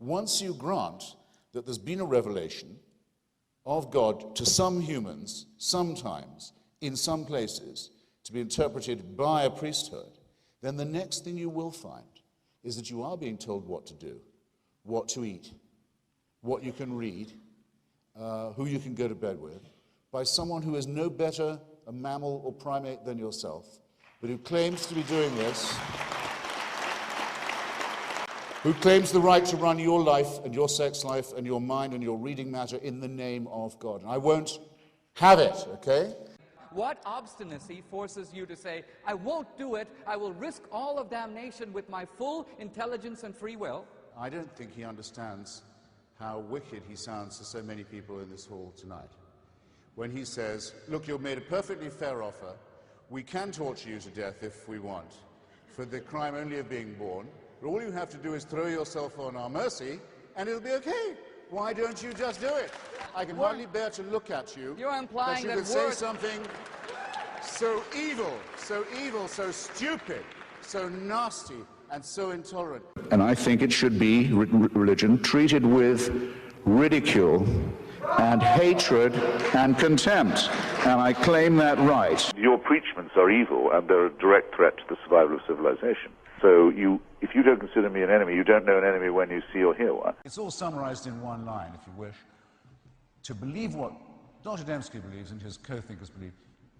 once you grant that there's been a revelation of God to some humans, sometimes, in some places, to be interpreted by a priesthood, then the next thing you will find is that you are being told what to do, what to eat, what you can read, who you can go to bed with, by someone who is no better a mammal or primate than yourself, but who claims to be doing this, who claims the right to run your life and your sex life and your mind and your reading matter in the name of God. And I won't have it, okay? What obstinacy forces you to say, I won't do it, I will risk all of damnation with my full intelligence and free will? I don't think he understands how wicked he sounds to so many people in this hall tonight. When he says, look, you've made a perfectly fair offer, we can torture you to death if we want, for the crime only of being born, but all you have to do is throw yourself on our mercy, and it'll be okay. Why don't you just do it? I can hardly bear to look at you. You're implying that you could say something so evil, so stupid, so nasty, and so intolerant. And I think it should be, religion, treated with ridicule and hatred and contempt. And I claim that right. Your preachments are evil, and they're a direct threat to the survival of civilization. So if you don't consider me an enemy, you don't know an enemy when you see or hear one. It's all summarized in one line, if you wish. To believe what Dr. Dembski believes and his co-thinkers believe,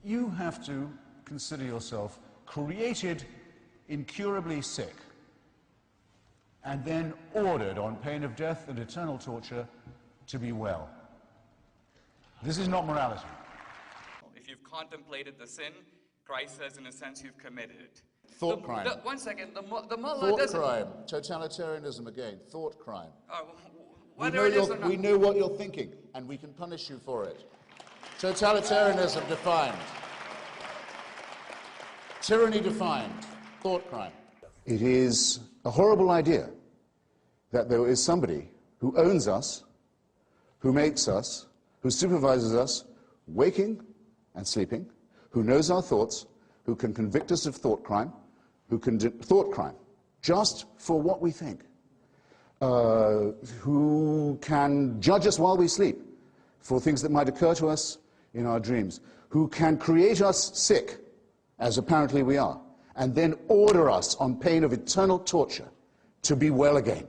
you have to consider yourself created incurably sick and then ordered on pain of death and eternal torture to be well. This is not morality. If you've contemplated the sin, Christ says in a sense you've committed it. Thought crime. One second, the mullah Thought doesn't... crime. Totalitarianism again. Thought crime. Whether it is or not... We know what you're thinking, and we can punish you for it. Totalitarianism defined. Tyranny defined. Thought crime. It is a horrible idea that there is somebody who owns us, who makes us, who supervises us, waking and sleeping, who knows our thoughts, who can convict us of thought crime, thought crime, just for what we think, who can judge us while we sleep for things that might occur to us in our dreams, who can create us sick, as apparently we are, and then order us on pain of eternal torture to be well again.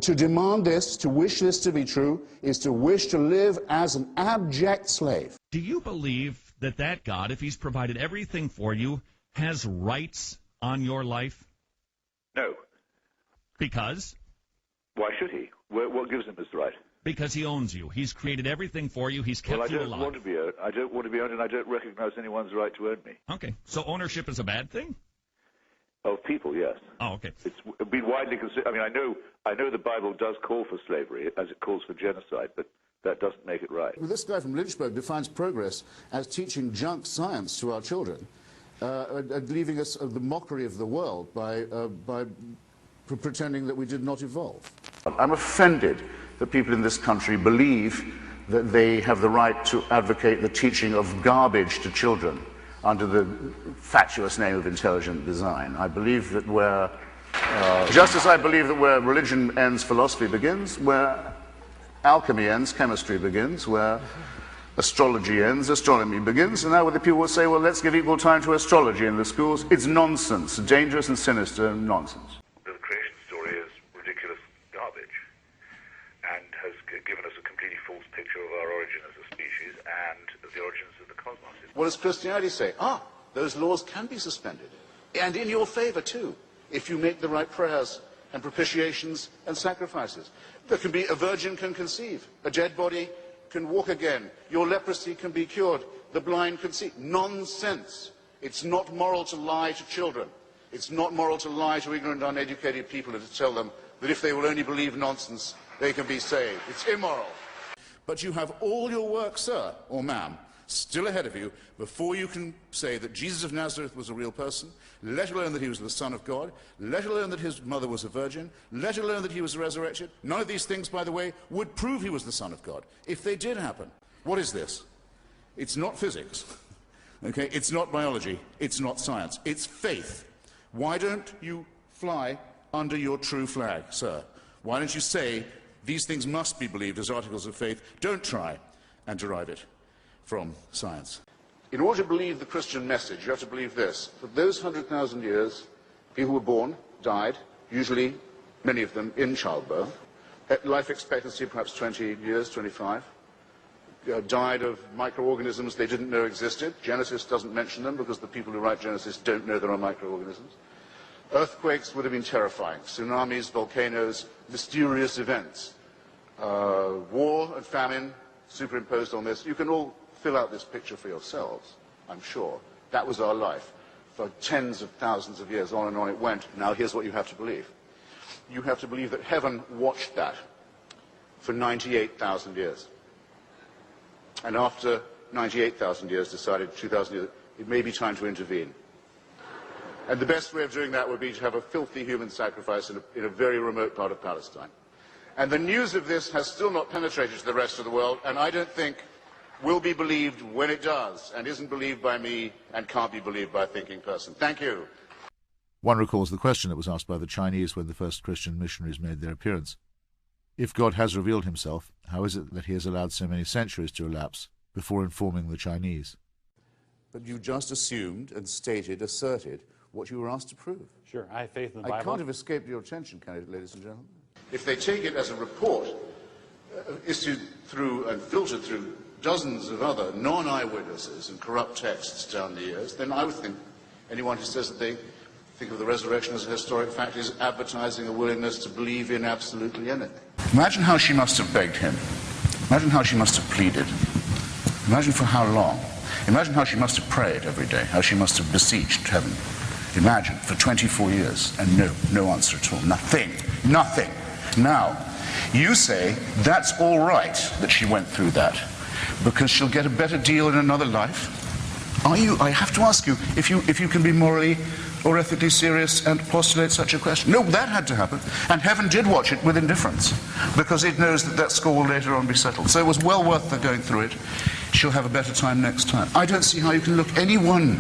To demand this, to wish this to be true, is to wish to live as an abject slave. Do you believe that that God, if he's provided everything for you, has rights on your life? No. Because? Why should he? What gives him this right? Because he owns you. He's created everything for you. He's kept you alive. I don't want to be owned. I don't want to be owned, and I don't recognize anyone's right to own me. Okay. So ownership is a bad thing? Of people, yes. Oh, okay. It's been widely considered. I mean, I know the Bible does call for slavery, as it calls for genocide, but that doesn't make it right. Well, this guy from Lynchburg defines progress as teaching junk science to our children, and leaving us the mockery of the world by pretending that we did not evolve. I'm offended that people in this country believe that they have the right to advocate the teaching of garbage to children under the fatuous name of intelligent design. I believe that just as I believe that where religion ends, philosophy begins, where alchemy ends, chemistry begins, where astrology ends, astronomy begins, and now the people will say, well, let's give equal time to astrology in the schools. It's nonsense, dangerous and sinister nonsense. The creation story is ridiculous garbage and has given us a completely false picture of our origin as a species and of the origins of the cosmos. What does Christianity say? Those laws can be suspended, and in your favor too, if you make the right prayers and propitiations and sacrifices. There can be a virgin can conceive, a dead body can walk again, your leprosy can be cured, the blind can see. Nonsense. It's not moral to lie to children. It's not moral to lie to ignorant, uneducated people and to tell them that if they will only believe nonsense, they can be saved. It's immoral. But you have all your work, sir, or ma'am, still ahead of you before you can say that Jesus of Nazareth was a real person, let alone that he was the Son of God, let alone that his mother was a virgin, let alone that he was resurrected. None of these things, by the way, would prove he was the Son of God if they did happen. What is this? It's not physics. Okay? It's not biology. It's not science. It's faith. Why don't you fly under your true flag, sir? Why don't you say these things must be believed as articles of faith? Don't try and derive it from science. In order to believe the Christian message, you have to believe this. For those 100,000 years, people were born, died, usually, many of them, in childbirth. Life expectancy, perhaps 20 years, 25. Died of microorganisms they didn't know existed. Genesis doesn't mention them because the people who write Genesis don't know there are microorganisms. Earthquakes would have been terrifying. Tsunamis, volcanoes, mysterious events. War and famine superimposed on this. You can all fill out this picture for yourselves, I'm sure. That was our life. For tens of thousands of years, on and on it went. Now here's what you have to believe. You have to believe that heaven watched that for 98,000 years. And after 98,000 years, decided 2,000 years, it may be time to intervene. And the best way of doing that would be to have a filthy human sacrifice in a very remote part of Palestine. And the news of this has still not penetrated to the rest of the world, and I don't think will be believed when it does, and isn't believed by me, and can't be believed by a thinking person. Thank you. One recalls the question that was asked by the Chinese when the first Christian missionaries made their appearance. If God has revealed himself, how is it that he has allowed so many centuries to elapse before informing the Chinese? But you just assumed and stated, asserted, what you were asked to prove. Sure, I have faith in the Bible. I can't have escaped your attention, can it, ladies and gentlemen? If they take it as a report, issued through and filtered through dozens of other non-eyewitnesses and corrupt texts down the years, then I would think anyone who says that they think of the resurrection as a historic fact is advertising a willingness to believe in absolutely anything. Imagine how she must have begged him. Imagine how she must have pleaded. Imagine for how long. Imagine how she must have prayed every day, how she must have beseeched heaven. Imagine, for 24 years, and no answer at all. Nothing. Nothing. Now, you say that's all right that she went through that, because she'll get a better deal in another life? Are you, I have to ask you, if you can be morally or ethically serious and postulate such a question? No, that had to happen, and heaven did watch it with indifference, because it knows that that score will later on be settled. So it was well worth her going through it. She'll have a better time next time. I don't see how you can look anyone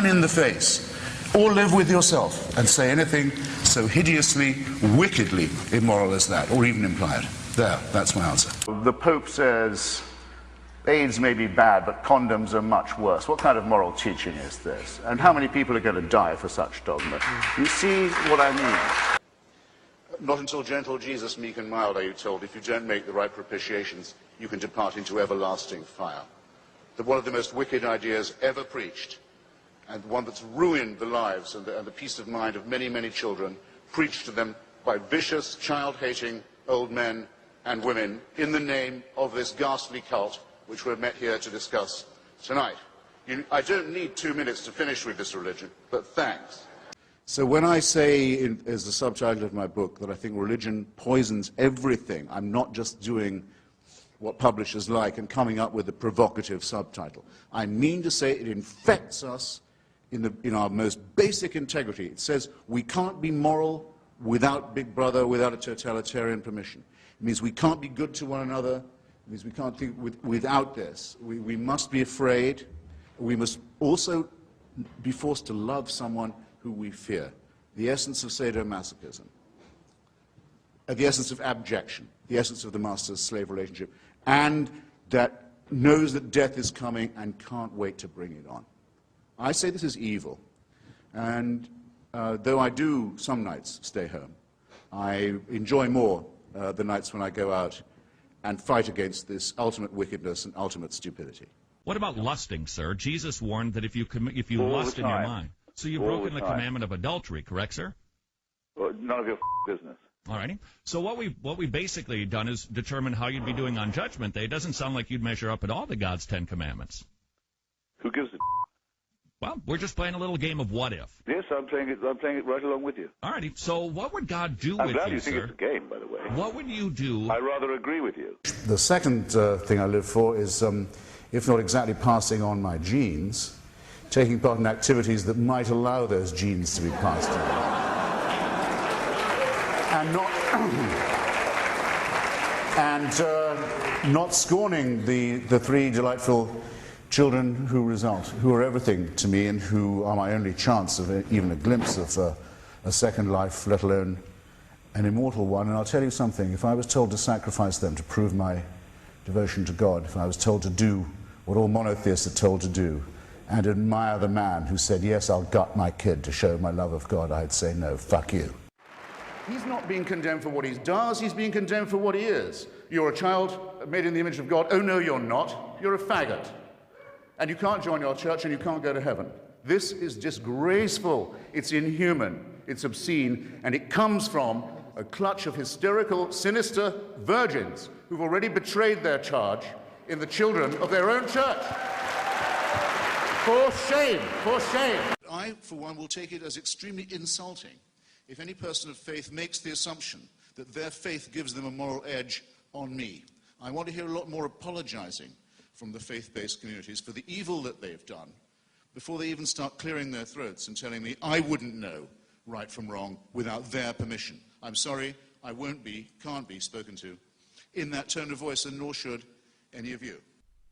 in the face, or live with yourself and say anything so hideously, wickedly immoral as that, or even imply it. There, that's my answer. The Pope says AIDS may be bad, but condoms are much worse. What kind of moral teaching is this? And how many people are going to die for such dogma? You see what I mean? Not until gentle Jesus, meek and mild, are you told, if you don't make the right propitiations, you can depart into everlasting fire. That one of the most wicked ideas ever preached, and one that's ruined the lives and the peace of mind of many, many children, preached to them by vicious, child-hating old men and women in the name of this ghastly cult which we're met here to discuss tonight. I don't need 2 minutes to finish with this religion, but thanks. So when I say, as the subtitle of my book, that I think religion poisons everything, I'm not just doing what publishers like and coming up with a provocative subtitle. I mean to say it infects us in our most basic integrity. It says we can't be moral without Big Brother, without a totalitarian permission. It means we can't be good to one another. It means we can't think without this. We must be afraid. We must also be forced to love someone who we fear. The essence of sadomasochism. The essence of abjection. The essence of the master-slave relationship. And that knows that death is coming and can't wait to bring it on. I say this is evil. And though I do some nights stay home, I enjoy more the nights when I go out and fight against this ultimate wickedness and ultimate stupidity. What about lusting, sir? Jesus warned that if you lust in your mind. So you've broken the commandment of adultery, correct, sir? Well, none of your business. All righty. So what we basically done is determine how you'd be doing on Judgment Day. It doesn't sound like you'd measure up at all to God's 10 Commandments. Who gives a Well, we're just playing a little game of what if. Yes, I'm playing it right along with you. All righty. So what would God do I'm with glad you, you think sir? it's a game, by the way. What would you do? I rather agree with you. The second thing I live for is, if not exactly passing on my genes, taking part in activities that might allow those genes to be passed on. And not scorning the three delightful children who are everything to me and who are my only chance of even a glimpse of a second life, let alone an immortal one, and I'll tell you something, if I was told to sacrifice them to prove my devotion to God, if I was told to do what all monotheists are told to do, and admire the man who said, yes, I'll gut my kid to show my love of God, I'd say, no, fuck you. He's not being condemned for what he does, he's being condemned for what he is. You're a child made in the image of God. Oh, no, you're not. You're a faggot. And you can't join your church and you can't go to heaven. This is disgraceful. It's inhuman. It's obscene. And it comes from a clutch of hysterical, sinister virgins who've already betrayed their charge in the children of their own church. For shame, for shame. I, for one, will take it as extremely insulting if any person of faith makes the assumption that their faith gives them a moral edge on me. I want to hear a lot more apologizing from the faith-based communities for the evil that they've done before they even start clearing their throats and telling me I wouldn't know right from wrong without their permission. I'm sorry, I won't be, can't be spoken to in that tone of voice, and nor should any of you.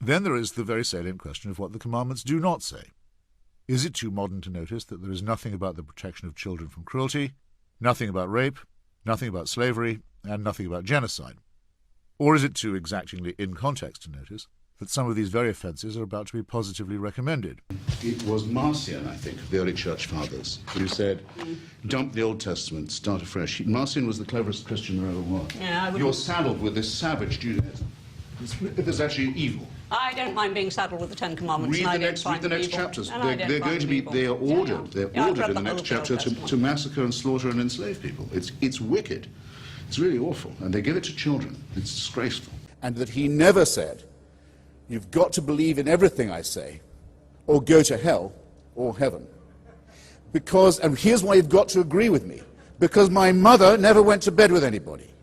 Then there is the very salient question of what the commandments do not say. Is it too modern to notice that there is nothing about the protection of children from cruelty, nothing about rape, nothing about slavery, and nothing about genocide? Or is it too exactingly in context to notice that some of these very offences are about to be positively recommended? It was Marcion, I think, of the early church fathers, who said, dump the Old Testament, start afresh. Marcion was the cleverest Christian there ever was. Yeah, You're saddled with this savage Judaism. There's actually evil. I don't mind being saddled with the Ten Commandments. Read the next chapters. They're going to be. They are ordered. They're ordered in the next chapter to massacre and slaughter and enslave people. It's wicked. It's really awful. And they give it to children. It's disgraceful. And that he never said, you've got to believe in everything I say, or go to hell or heaven. Because, and here's why you've got to agree with me, because my mother never went to bed with anybody.